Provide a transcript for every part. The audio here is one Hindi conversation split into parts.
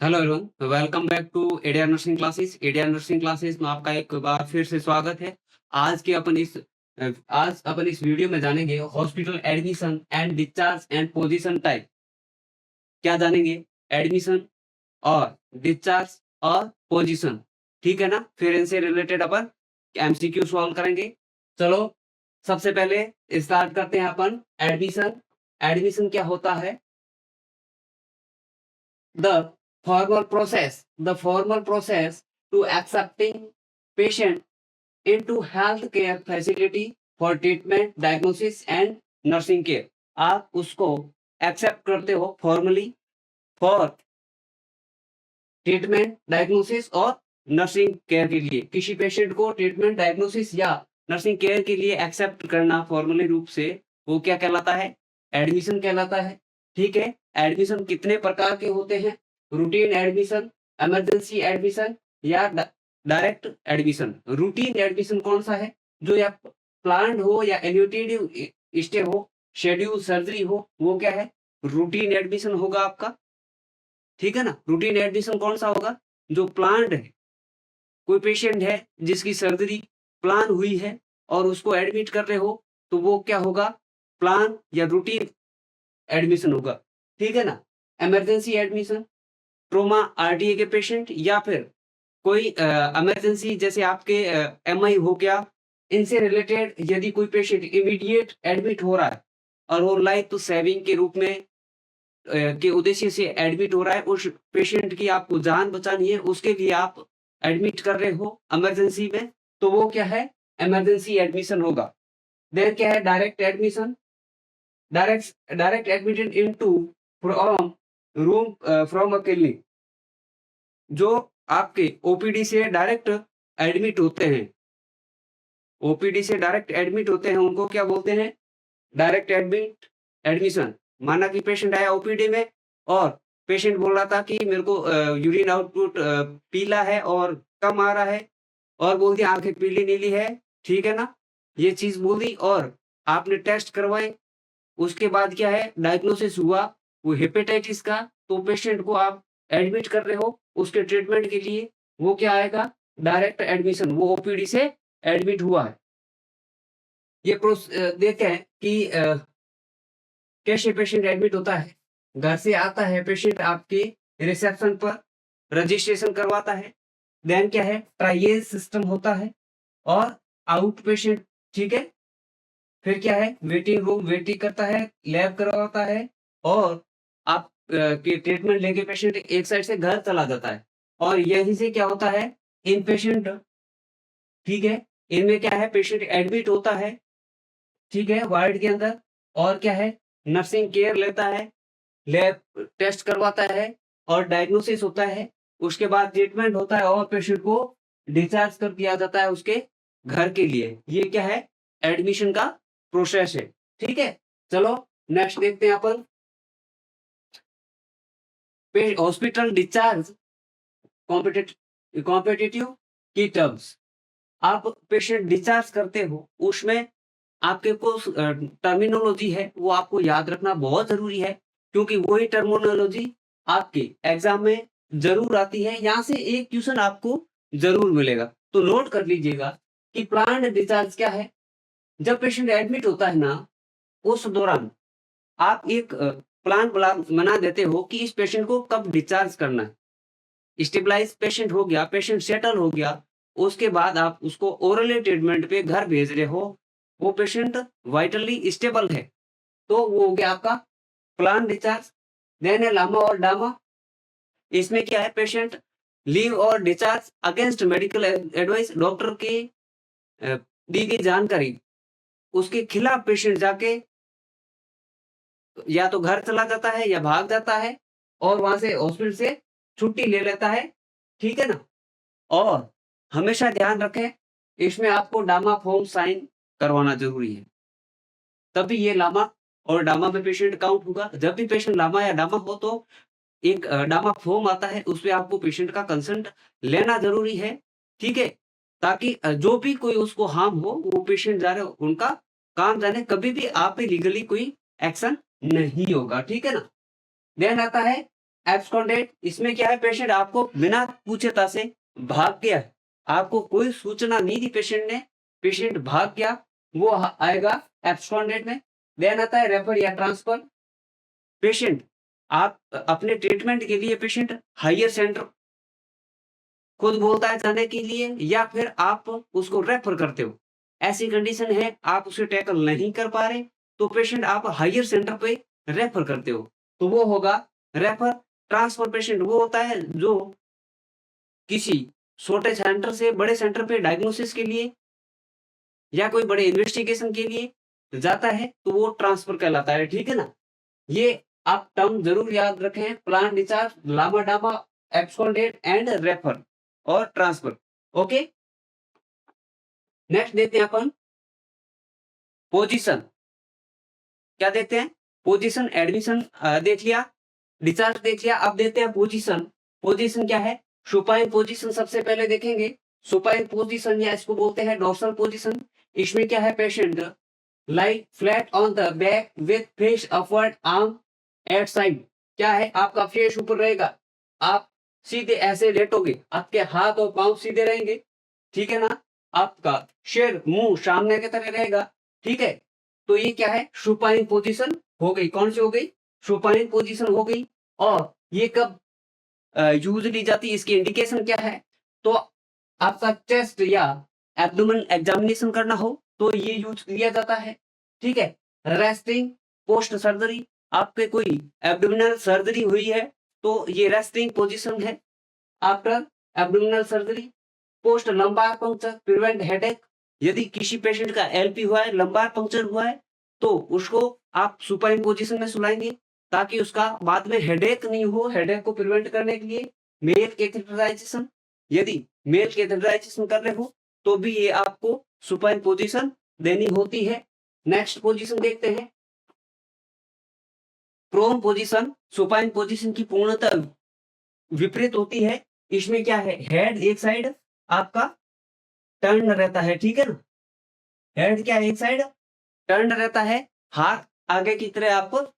Hello everyone, welcome back to ADR nursing classes. ADR nursing classes में आपका एक बार फिर से स्वागत है। आज के अपन इस आज अपन इस वीडियो में जानेंगे hospital admission and discharge and position type. क्या जानेंगे? एडमिशन और डिस्चार्ज और पोजीशन, ठीक है ना। फिर इनसे रिलेटेड अपन एमसीक्यू सॉल्व करेंगे। चलो सबसे पहले स्टार्ट करते हैं अपन एडमिशन। एडमिशन क्या होता है? the the formal process to accepting patient into healthcare facility for treatment, diagnosis and nursing care। आप उसको एक्सेप्ट करते हो फॉर्मली फॉर ट्रीटमेंट, डायग्नोसिस और नर्सिंग केयर के लिए। किसी पेशेंट को ट्रीटमेंट, डायग्नोसिस या नर्सिंग केयर के लिए एक्सेप्ट करना फॉर्मली रूप से, वो क्या कहलाता है? एडमिशन कहलाता है। ठीक है। एडमिशन कितने प्रकार के होते हैं? रूटीन एडमिशन, इमरजेंसी एडमिशन या डायरेक्ट एडमिशन। रूटीन एडमिशन कौन सा है? जो या प्लान्ड हो या एल्यूटेटिव स्टे हो, शेड्यूल सर्जरी हो, वो क्या है? रूटीन एडमिशन होगा आपका। ठीक है ना। रूटीन एडमिशन कौन सा होगा? जो प्लान्ड है। कोई पेशेंट है जिसकी सर्जरी प्लान हुई है और उसको एडमिट कर रहे हो, तो वो क्या होगा? प्लान या रूटीन एडमिशन होगा। ठीक है ना। इमरजेंसी एडमिशन, ट्रोमा आरटीए के पेशेंट या फिर कोई इमरजेंसी जैसे आपके एमआई हो गया, इनसे रिलेटेड यदि कोई पेशेंट इमीडिएट एडमिट हो रहा है और वो लाइफ सेविंग के रूप में के उद्देश्य से एडमिट हो रहा है, उस पेशेंट की आपको जान बचानी है, उसके लिए आप एडमिट कर रहे हो इमरजेंसी में, तो वो क्या है? इमरजेंसी एडमिशन होगा। देन क्या है? Direct admission. Direct admitted into from room from a clinic. जो आपके ओपीडी से डायरेक्ट एडमिट होते हैं, ओपीडी से डायरेक्ट एडमिट होते हैं, उनको क्या बोलते हैं? Direct admission. माना कि पेशेंट आया ओपीडी में और पेशेंट बोल रहा था कि मेरे को यूरिन आउटपुट पीला है और कम आ रहा है, और बोल दिया आंखें पीली नीली है। ठीक है ना। ये चीज बोली और आपने टेस्ट करवाए। उसके बाद क्या है? डायग्नोसिस हुआ वो हेपेटाइटिस का, तो पेशेंट को आप एडमिट कर रहे हो उसके ट्रीटमेंट के लिए। वो क्या आएगा? Direct admission. वो ओपीडी से एडमिट हुआ है। ये देखते हैं कि कैसे पेशेंट एडमिट होता है। घर से आता है पेशेंट आपके रिसेप्शन पर, रजिस्ट्रेशन करवाता है। देन क्या है? ट्राइएज सिस्टम होता है और आउट पेशेंट। ठीक है। फिर क्या है? वेटिंग रूम वेटिंग करता है, लैब करवाता है और आप के ट्रीटमेंट लेके पेशेंट एक साइड से घर चला जाता है। और यहीं से क्या होता है? इन पेशेंट, ठीक है, इनमें क्या है? पेशेंट एडमिट होता है, ठीक है, वार्ड के अंदर, और क्या है? नर्सिंग केयर लेता है, लैब टेस्ट करवाता है और डायग्नोसिस होता है। उसके बाद ट्रीटमेंट होता है और पेशेंट को डिस्चार्ज कर दिया जाता है उसके घर के लिए। ये क्या है? एडमिशन का प्रोसेस है। ठीक है। चलो नेक्स्ट देखते हैं अपन हॉस्पिटल डिस्चार्ज कॉम्पिटिटिव की टर्म्स। आप पेशेंट डिस्चार्ज करते हो, उसमें आपके कुछ टर्मिनोलॉजी है, वो आपको याद रखना बहुत ज़रूरी है, क्योंकि वही टर्मिनोलॉजी आपके एग्ज़ाम में ज़रूर आती है। यहाँ से एक क्वेश्चन आपको ज़रूर मिलेगा, तो नोट कर लीजिएगा कि प्लान्ड डिस्चार्ज क्या है। जब पेशेंट एडमिट होता है ना, उस दौरान आप एक प्लान बना देते हो कि इस पेशेंट को कब डिस्चार्ज करना है। स्टेबलाइज़ पेशेंट हो गया, पेशेंट सेटल हो गया, उसके बाद आप उसको ओरली ट्रीटमेंट पे घर भेज रहे हो, वो पेशेंट वाइटली स्टेबल है, तो वो हो गया आपका प्लान डिस्चार्ज। देन है लामा और डामा। इसमें क्या है? पेशेंट लीव और discharge against medical advice. Doctor की दी गई जानकारी उसके खिलाफ पेशेंट जाके या तो घर चला जाता है या भाग जाता है और वहां से हॉस्पिटल से छुट्टी ले लेता है। ठीक है ना। और हमेशा ध्यान रखें, इसमें आपको डामा फॉर्म साइन करवाना जरूरी है, तभी ये लामा और डामा में पेशेंट काउंट होगा। जब भी पेशेंट लामा या डामा हो, तो एक डामा फॉर्म आता है, उसपे आपको पेशेंट का कंसेंट लेना जरूरी है। ठीक है। ताकि जो भी कोई उसको हार्म हो, वो पेशेंट जा रहे हो उनका काम जाने, कभी भी आप पे लीगली कोई एक्शन नहीं होगा। ठीक है ना। देन आता है एब्सकॉन्डेड, इसमें क्या है, पेशेंट आपको बिना पूछता से भाग गया, आपको कोई सूचना नहीं दी पेशेंट ने, पेशेंट भाग गया, वो आएगा एब्सकॉन्डेड में। देन आता है रेफर या ट्रांसफर। पेशेंट आप अपने ट्रीटमेंट के लिए पेशेंट हायर सेंटर खुद बोलता है जाने के लिए, या फिर आप उसको रेफर करते हो, ऐसी कंडीशन है आप उसे टैकल नहीं कर पा रहे, तो पेशेंट आप हायर सेंटर पे रेफर करते हो, तो वो होगा रेफर। ट्रांसफर पेशेंट वो होता है जो किसी छोटे सेंटर से बड़े सेंटर पे डायग्नोसिस के लिए या कोई बड़े इन्वेस्टिगेशन के लिए जाता है, तो वो ट्रांसफर कहलाता है, ठीक है ना। ये आप टर्म जरूर याद रखें, plan discharge, LAMA DAMA, absconded and refer और ट्रांसफर। ओके, नेक्स्ट देते हैं अपन पोजीशन। क्या देते हैं, पोजीशन। एडमिशन देख लिया, डिस्चार्ज देख लिया, अब देते हैं पोजीशन। पोजीशन क्या है, सुपाइन पोजीशन सबसे पहले देखेंगे। सुपाइन पोजीशन या इसको बोलते हैं डोर्सल पोजीशन। इसमें क्या है, patient lie flat on the back with face upward, arm at side. क्या है, आपका फेस ऊपर रहेगा, आप सीधे ऐसे लेटोगे, आपके हाथ और पांव सीधे रहेंगे, ठीक है ना। आपका सिर मुंह सामने की तरह रहेगा, ठीक है। तो ये क्या है, सुपाइन पोजीशन हो गई। कौन सी हो गई, सुपाइन पोजीशन हो गई। और ये कब यूज ली जाती है, इसकी इंडिकेशन क्या है, तो आपका चेस्ट या एब्डोमेन एग्जामिनेशन करना हो तो ये यूज लिया जाता है, ठीक है। रेस्टिंग पोस्ट सर्जरी, आपके कोई एब्डोमिनल सर्जरी हुई है तो ये रेस्टिंग पोजीशन है after abdominal surgery. Post lumbar puncture prevent headache, यदि किसी पेशेंट का एलपी हुआ है, लंबार पंक्चर हुआ है, तो उसको आप सुपाइन पोजीशन में सुलाएंगे ताकि उसका बाद में हेडेक नहीं हो। हेडेक को प्रिवेंट करने के लिए मेल कैथेटराइजेशन, यदि मेल कैथेटराइजेशन कर रहे हो तो भी ये आपको सुपाइन पोजीशन देनी होती है। नेक्स्ट पोजीशन देखते हैं, प्रोन पोजीशन। सुपाइन पोजीशन की पूर्णतः विपरीत होती है। इसमें क्या है, हेड एक साइड आपका टर्न रहता है, ठीक है ना। हेड क्या एक साइड टर्न रहता है, हाथ आगे की तरह आप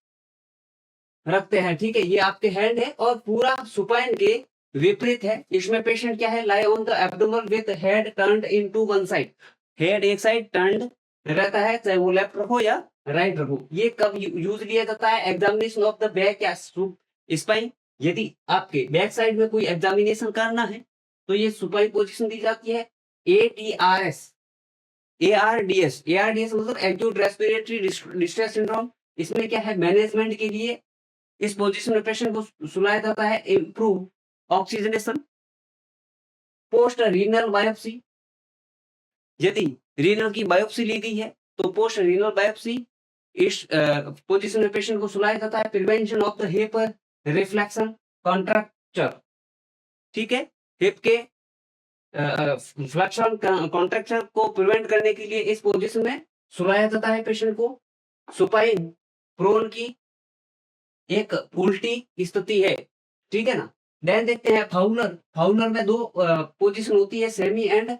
रखते हैं, ठीक है। ये आपके हैंड है और पूरा सुपाइन के विपरीत है। इसमें पेशेंट क्या है, lie on the abdomen with head turned into one side. Head एक साइड टर्न्ड रहता है, चाहे वो लेफ्ट रखो या राइट रखो। ये कब यूज लिया जाता है, एग्जामिनेशन ऑफ द बैक या स्पाइन। यदि आपके बैक साइड में कोई एग्जामिनेशन करना है तो ये सुपाइन पोजीशन दी जाती है। ATRS ARDS ARDS मतलब एक्यूट रेस्पिरेटरी डिस्ट्रेस सिंड्रोम। इसमें क्या है, मैनेजमेंट के लिए इस पोजीशन में पेशेंट को सुलाया जाता है। Improve oxygenation. Post renal biopsy, यदि रीनल की बायोप्सी ली गई है तो पोस्ट रीनल बायोप्सी इस पोजीशन में पेशेंट को सुलाया जाता है। Prevention of the hip reflection contracture, ठीक है। हिप के फ्लेक्शन कॉन्ट्रैक्चर को प्रिवेंट करने के लिए इस पोजीशन में सुलाया जाता है पेशेंट को। सुपाइन प्रोन की एक उल्टी स्थिति है, ठीक है ना। देन देखते हैं फाउलर। फाउलर में दो पोजीशन होती है, semi and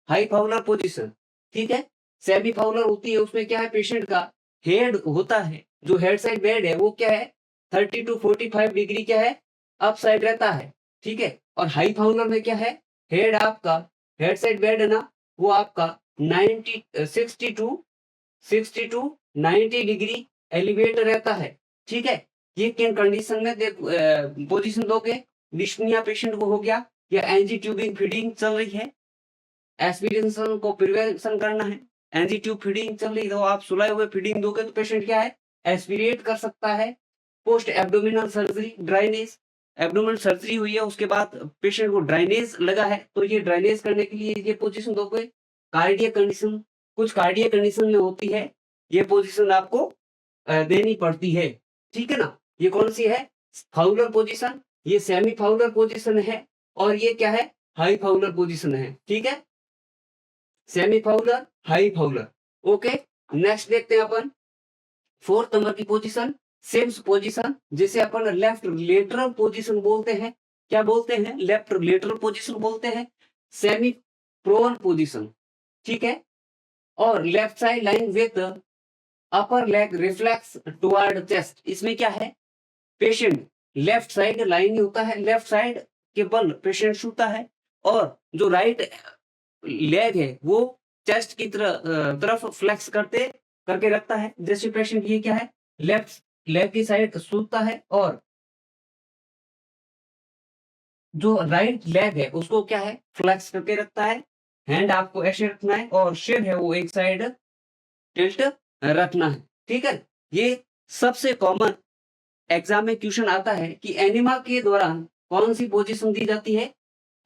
high Fowler position, ठीक है। सेमी फाउलर होती है, उसमें क्या है, पेशेंट का हेड होता है, जो हेड साइड बेड है वो क्या है 30 to 45 डिग्री क्या है अप साइड रहता है, ठीक है। और हाई फाउलर में क्या है, हेड आपका हेड साइड बेड है ना, वो आपका 60 to 90 डिग्री एलिवेट रहता है, ठीक है। ये किन कंडीशन में पोजीशन दोगे, डिस्पनिया पेशेंट को हो गया या एनजी ट्यूबिंग फीडिंग चल रही है, एस्पिरेशन को प्रिवेंशन करना है। एनजी ट्यूब फीडिंग चल रही है तो आप सुलाए हुए फीडिंग दोगे तो पेशेंट क्या है, एस्पिरेट कर सकता है। Post abdominal surgery drainage, abdominal surgery हुई है उसके बाद पेशेंट को ड्राइनेज लगा है तो ये ड्राइनेज करने के लिए ये पोजीशन दोगे। कार्डियक कंडीशन, कुछ कार्डियक कंडीशन में होती है, ये पोजीशन आपको देनी पड़ती है, ठीक है ना। ये कौन सी है, फाउलर पोजीशन, ये सेमी फाउलर पोजीशन है और ये क्या है, हाई फाउलर पोजीशन है, ठीक है। Semi Fowler, high Fowler, okay. Next देखते हैं अपन फोर्थ नंबर की पोजीशन, सिम्स पोजीशन, जिसे अपन लेफ्ट लेटरल पोजीशन बोलते हैं। क्या बोलते हैं, लेफ्ट लेटरल पोजीशन बोलते हैं। सेमी प्रोन पोजीशन, ठीक है। और left side line with upper leg reflex toward chest. इसमें क्या है, पेशेंट लेफ्ट साइड लाइन होता है, लेफ्ट साइड के बल पेशेंट सोता है, और जो राइट लेग है वो चेस्ट की तरफ फ्लेक्स करके रखता है। जैसे पेशेंट ये क्या है, लेफ्ट लेग की साइड सोता है, और जो राइट लेग है उसको क्या है, फ्लेक्स करके रखता है। हैंड आपको ऐसे रखना है, और सिर है वो एक साइड टिल्ट रखना है। ठीक है, ये सबसे कॉमन एग्जाम में क्वेश्चन आता है कि एनिमा के दौरान कौन सी पोजीशन दी जाती है,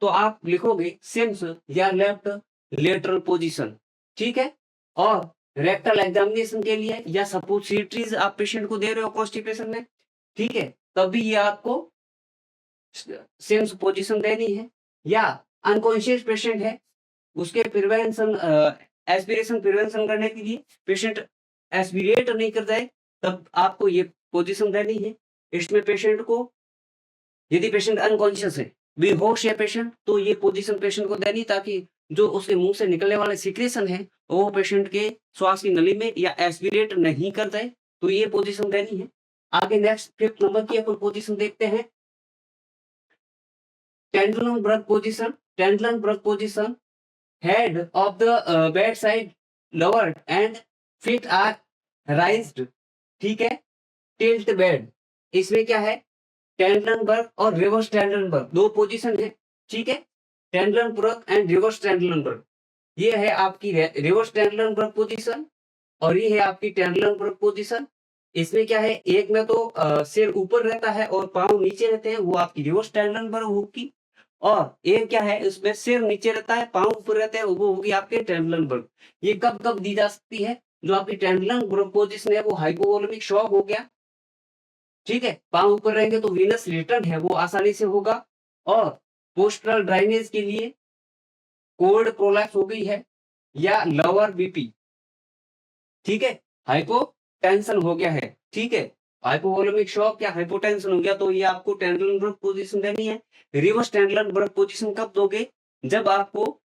तो आप लिखोगे सिम्स या लेफ्ट लेटरल पोजीशन। ठीक है, और रेक्टल एग्जामिनेशन के लिए या सपोजिटरीज आप पेशेंट को दे रहे हो कॉन्स्टिपेशन में, ठीक है, तभी ये आपको सिम्स पोजीशन देनी है। या अनकॉन्शियस पेशेंट है, उसके प्रिवेंशन एस्पिरेशन प्रिवेंशन करने के लिए पेशेंट एस्पिरेट नहीं कर जाए, तब आपको ये पोजीशन देनी है। इसमें पेशेंट को, यदि पेशेंट अनकॉन्शियस है, बेहोश है पेशेंट, तो ये पोजीशन पेशेंट को देनी, ताकि जो उसके मुंह से निकलने वाले सिक्रेशन है वो पेशेंट के श्वास की नली में या एस्पिरेट नहीं कर जाए, तो ये पोजीशन देनी है। आगे नेक्स्ट 5th नंबर की अपन पोजीशन देखते हैं, टेंडुलम पोजीशन। टेंडुलम position, head of the bed side lowered and feet are raised। ठीक है, टिल्ट बेड, इसमें क्या है, टेंडलनबर्ग और रिवर्स टेंडलनबर्ग दो पोजीशन है। ठीक है, टेंडलनबर्ग एंड रिवर्स टेंडलनबर्ग, ये है आपकी रिवर्स टेंडलनबर्ग पोजीशन, और ये है आपकी टेंडलनबर्ग पोजीशन। इसमें क्या है, एक में तो सिर ऊपर रहता है और पांव नीचे रहते हैं, वो आपकी रिवर्स टेंडलनबर्ग होगी। और एक क्या है, उसमें सिर नीचे रहता है, पांव ऊपर रहते हैं, वो होगी आपके टेंडलनबर्ग। ये कब कब दी जा सकती है, जो आपकी टेंडलनबर्ग पोजीशन है वो हाइपोवोलेमिक शॉक हो गया, ठीक है, पांव ऊपर रहेंगे तो वीनस रिटर्न है वो आसानी से होगा, और पोस्टरल ड्राइनेज के लिए कोल्ड प्रोलैप्स हो गई है, या लोअर बीपी, ठीक है, हाइपोटेंशन हो गया है। ठीक है, हाइपोवोलेमिक शॉक या हाइपोटेंशन हो गया, तो ये आपको टेंडलनबर्ग पोजीशन देनी है। रिवर्स टेंडलनबर्ग पोजीशन कब दोगे, जब आपको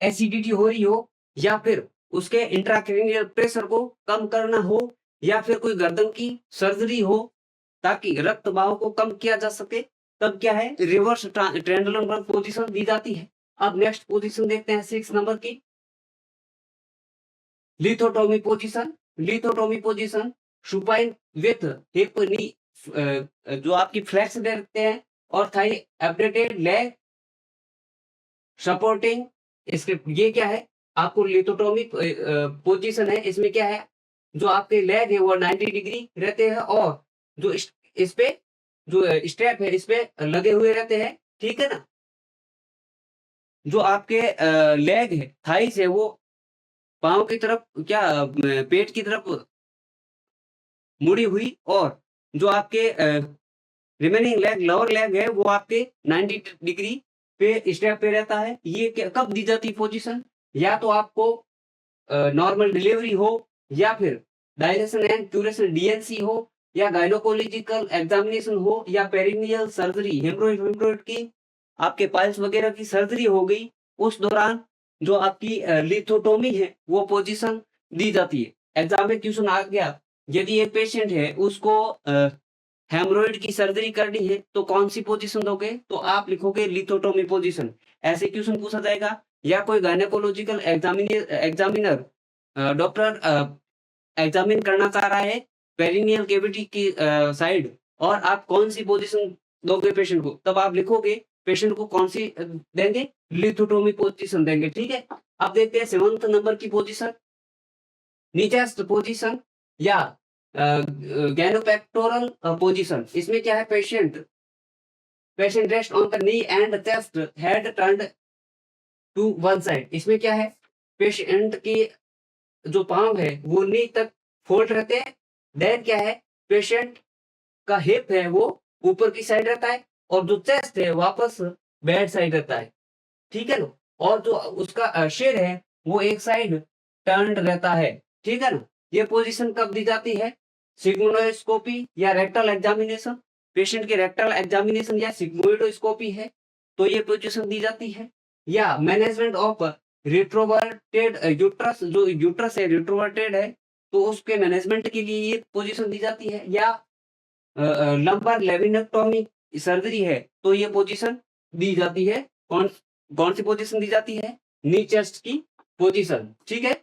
एसिडिटी हो रही हो, या फिर उसके इंट्राक्रेनियल प्रेशर को कम करना हो, या फिर कोई गर्दन की सर्जरी हो ताकि रक्त बहाव को कम किया जा सके, तब क्या है, रिवर्स टेंडुलम पोजीशन दी जाती है। अब नेक्स्ट पोजीशन देखते हैं 6 नंबर की, lithotomy position. Lithotomy position, supine with hip knee, जो आपकी फ्लेक्स देखते हैं, और थाई एब्डेटेड लेग सपोर्टिंग, इसके ये क्या है, आपको लिथोटोमी पोजीशन है, इसमें क्या है, जो आपके लेग है वो 90 डिग्री रहते हैं, और जो इस पे जो स्टेप है इस पे लगे हुए रहते हैं। ठीक है ना, जो आपके लेग है, थाइस है, वो पांव की तरफ क्या पेट की तरफ मुड़ी हुई, और जो आपके रिमेनिंग लेग, लोअर लेग है, वो आपके 90 डिग्री पे स्टेप पे रहता है। ये कब दी जाती पोजीशन, या तो आपको नॉर्मल डिलीवरी हो, या फिर डायलेशन एंड क्यूरेशन डीएनसी हो, या गायनोकोलॉजिकल एग्जामिनेशन हो, या पेरिनियल सर्जरी, हेमरोइड की आपके पाइल्स वगैरह की सर्जरी हो गई, उस दौरान जो आपकी लिथोटोमी है वो पोजीशन दी जाती है। एग्जाम में क्वेश्चन आ गया, यदि एक पेशेंट है उसको हेमरोइड की सर्जरी करनी है तो कौन सी पोजीशन दोगे, तो आप लिखोगे लिथोटोमी पोजीशन। ऐसे क्वेश्चन पूछा जाएगा, या कोई गायनेकोलॉजिकल एग्जामिनर डॉक्टर एग्जामिन करना चाह रहा है पेरिनियल कैविटी की साइड, और आप कौन सी पोजीशन दोगे पेशेंट को, तब आप लिखोगे पेशेंट को कौन सी देंगे, लिथोटोमी पोजीशन देंगे। ठीक है, अब देखते हैं 7th नंबर की पोजीशन, नीचेस्ट पोजीशन, या गैनोपेक्टोरल पोजीशन। इसमें क्या है, patient rest on the knee and chest, head turned to one side. इसमें क्या है, पेशेंट की जो पांव है वो नी तक फोल्ड रहते हैं। देन क्या है, पेशेंट का हिप है वो ऊपर की साइड रहता है, और जो चेस्ट है वापस बैड साइड रहता है। ठीक है ना, और जो उसका सिर है वो एक साइड टर्न्ड रहता है। ठीक है ना, ये पोजीशन कब दी जाती है, सिग्मोइडोस्कोपी या रेक्टल एग्जामिनेशन, पेशेंट के रेक्टल एग्जामिनेशन या सिग्मोइडोस्कोपी है तो ये पोजीशन दी जाती है। या मैनेजमेंट ऑफ रिट्रोवर्टेड यूट्रस, जो यूट्रस है रिट्रोवर्टेड है तो उसके मैनेजमेंट के लिए ये पोजीशन दी जाती है। या लंबर लेविनेक्टोमी सर्जरी है तो ये पोजीशन दी जाती है, कौन कौन सी पोजीशन दी जाती है, नी चेस्ट की पोजीशन। ठीक है,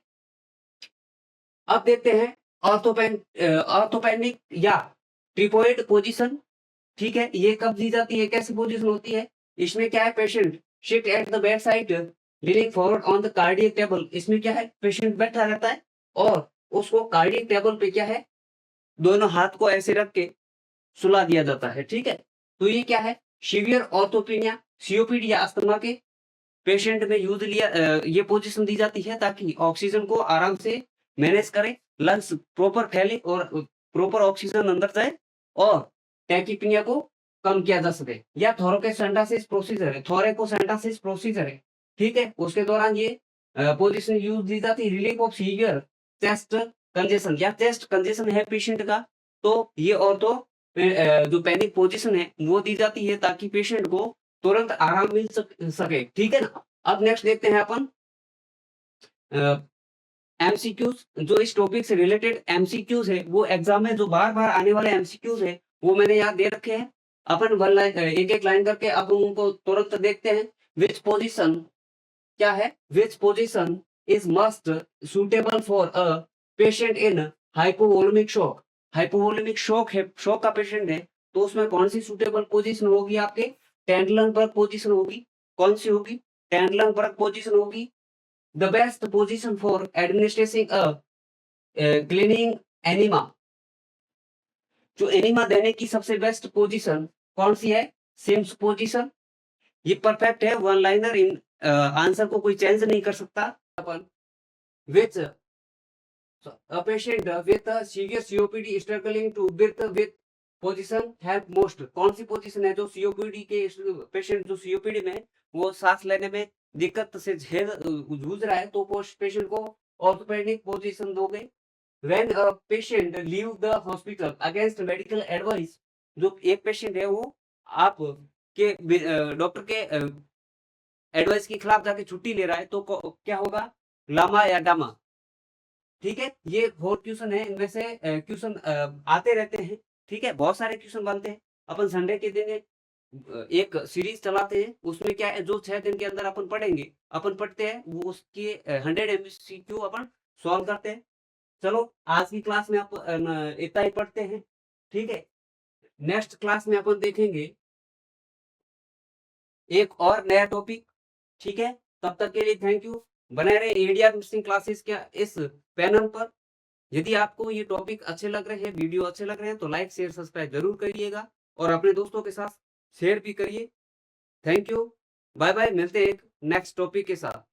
अब देखते हैं ऑर्थोपेडिक या ट्रिपोइड पोजीशन। ठीक है, ये कब दी जाती है, कैसी पोजीशन होती है, इसमें क्या है, patient shift at the bed side leaning forward on the cardiac table. इसमें क्या है, पेशेंट बैठा रहता है और उसको कार्डियक टेबल पे क्या है, दोनों हाथ को ऐसे रख के सुला दिया जाता है। ठीक है, तो ये क्या है, सीवियर ऑर्थोपेनिया, सीओपीडी या अस्थमा के पेशेंट में ये पोजीशन दी जाती है ताकि ऑक्सीजन को आराम से मैनेज करे, लंग्स प्रॉपर फैले और प्रॉपर ऑक्सीजन अंदर जाए और टैकीपीनिया को कम किया जा सके। या थोरैकोसेंटासिस प्रोसीजर है, थोरैकोसेंटासिस प्रोसीजर है। ठीक है, उसके दौरान ये पोजीशन यूज दी जाती है, relief of severe chest congestion या चेस्ट कंजेशन है पेशेंट का, तो ये जो पैनिक पोजीशन है वो दी जाती है ताकि पेशेंट को तुरंत आराम मिल सके। ठीक है ना, अब नेक्स्ट देखते हैं अपन एमसीक्यूज। जो इस टॉपिक से रिलेटेड एमसीक्यूज है वो एग्जाम में जो बार बार आने वाले एमसीक्यूज है वो मैंने यहाँ दे रखे हैं। अपन वन लाइन एक एक लाइन करके अब उनको तुरंत देखते हैं। विच पोजीशन क्या है, which position is must suitable for a patient in hypovolemic shock. Hypovolemic shock है, शॉक का पेशेंट है तो उसमें कौन सी सुटेबल पोजीशन होगी, आपके टेंडलनबर्ग पोजीशन होगी। कौन सी होगी, टेंडलनबर्ग पोजीशन होगी। The best position for administering a cleaning enema, जो एनिमा देने की सबसे बेस्ट पोजीशन कौन सी है, सिम्स पोजीशन। ये परफेक्ट है, वन लाइनर, इन आंसर को कोई चेंज नहीं कर सकता। अपन विच a patient with a severe COPD struggling to breathe with position help most। कौन सी पोजीशन है जो COPD के पेशेंट जो COPD में वो सांस लेने में दिक्कत से जूझ रहा है तो पेशेंट को ऑर्थोपेडिक पोजीशन दोगे। When a patient leave the hospital against medical advice, जो एक पेशेंट है वो आप के डॉक्टर के एडवाइस के खिलाफ जाके छुट्टी ले रहा है तो क्या होगा, लामा या डामा। ठीक है, ये 4 क्वेश्चन है, इनमें से क्वेश्चन आते रहते हैं। ठीक है, बहुत सारे क्वेश्चन बनते हैं। अपन संडे के दिन एक सीरीज चलाते हैं, उसमें क्या है, जो 6 दिन के अंदर अपन पढ़ेंगे, अपन पढ़ते हैं वो उसके 100 MCQ अपन सॉल्व करते हैं। चलो आज की क्लास में आप इतना ही पढ़ते हैं। ठीक है, नेक्स्ट क्लास में अपन देखेंगे एक और नया टॉपिक। ठीक है, तब तक के लिए थैंक यू। बने रहे इंडिया मिक्सिंग क्लासेस के इस पैनल पर। यदि आपको ये टॉपिक अच्छे लग रहे हैं, वीडियो अच्छे लग रहे हैं तो लाइक शेयर सब्सक्राइब जरूर करिएगा और अपने दोस्तों के साथ शेयर भी करिए। थैंक यू, बाय बाय, मिलते हैं एक नेक्स्ट टॉपिक के साथ।